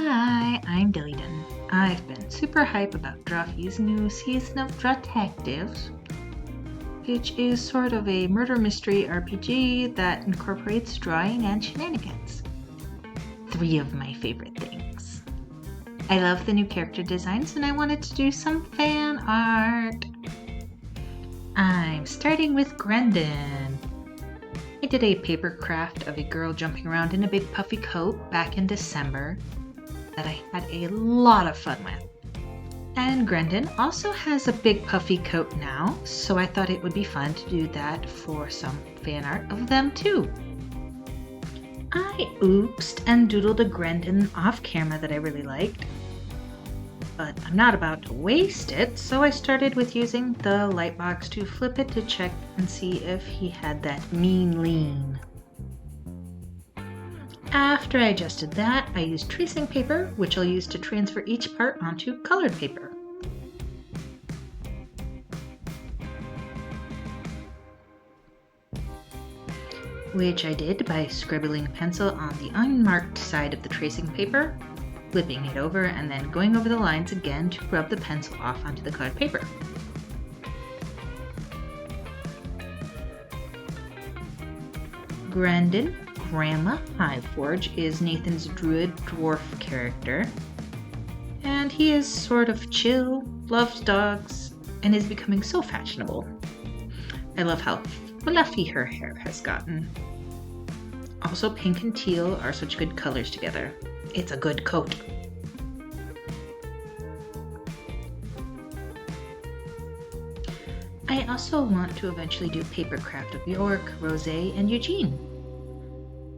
Hi, I'm Dillydon. I've been super hype about Drawfee's new season of Drawtectives, which is sort of a murder mystery RPG that incorporates drawing and shenanigans. 3 of my favorite things. I love the new character designs and I wanted to do some fan art. I'm starting with Grendan. I did a papercraft of a girl jumping around in a big puffy coat back in December that I had a lot of fun with. And Grendan also has a big puffy coat now, so I thought it would be fun to do that for some fan art of them too. I oopsed and doodled a Grendan off camera that I really liked, but I'm not about to waste it, so I started with using the light box to flip it to check and see if he had that mean lean. After I adjusted that, I used tracing paper, which I'll use to transfer each part onto colored paper. Which I did by scribbling a pencil on the unmarked side of the tracing paper, flipping it over, and then going over the lines again to rub the pencil off onto the colored paper. Grendan, Grandma Highforge, is Nathan's druid dwarf character, and he is sort of chill, loves dogs, and is becoming so fashionable. I love how fluffy her hair has gotten. Also, pink and teal are such good colors together. It's a good coat. I also want to eventually do papercraft of York, Rosé, and Eugene.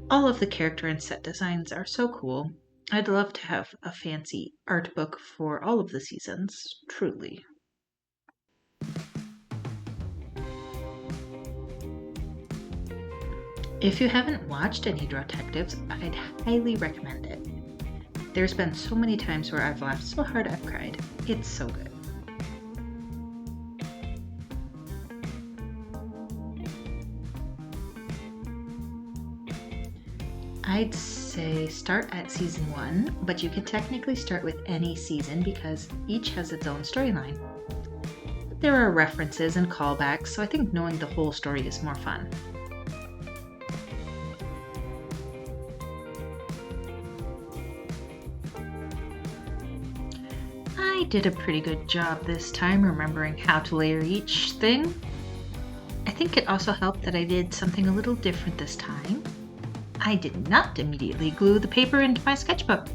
All of the character and set designs are so cool. I'd love to have a fancy art book for all of the seasons, truly. If you haven't watched any Drawtectives, I'd highly recommend it. There's been so many times where I've laughed so hard I've cried. It's so good. I'd say start at season 1, but you can technically start with any season because each has its own storyline. There are references and callbacks, so I think knowing the whole story is more fun. I did a pretty good job this time remembering how to layer each thing. I think it also helped that I did something a little different this time. I did not immediately glue the paper into my sketchbook.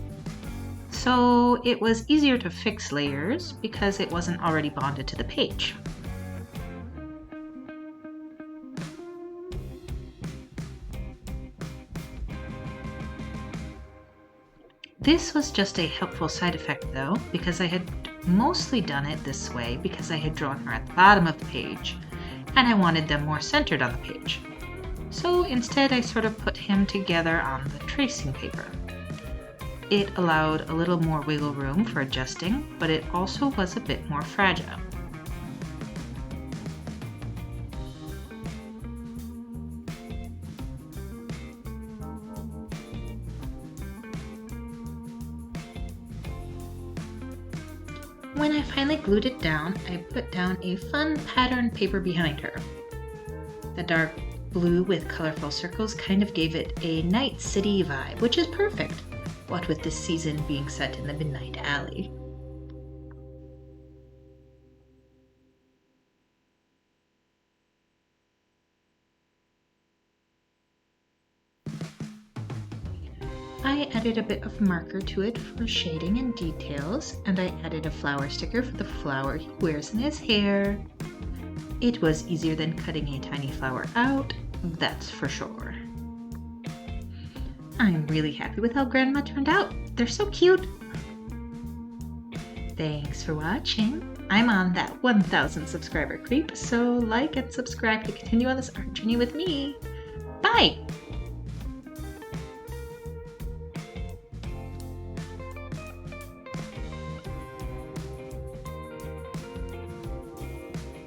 So it was easier to fix layers because it wasn't already bonded to the page. This was just a helpful side effect though, because I had mostly done it this way because I had drawn her at the bottom of the page and I wanted them more centered on the page. So instead I sort of put him together on the tracing paper. It allowed a little more wiggle room for adjusting, but it also was a bit more fragile. When I finally glued it down, I put down a fun pattern paper behind her. The dark blue with colorful circles kind of gave it a night city vibe, which is perfect, what with this season being set in the Midnight Alley. I added a bit of marker to it for shading and details, and I added a flower sticker for the flower he wears in his hair. It was easier than cutting a tiny flower out, that's for sure. I'm really happy with how Grandma turned out. They're so cute. Thanks for watching. I'm on that 1,000 subscriber creep, so like and subscribe to continue on this art journey with me. Bye!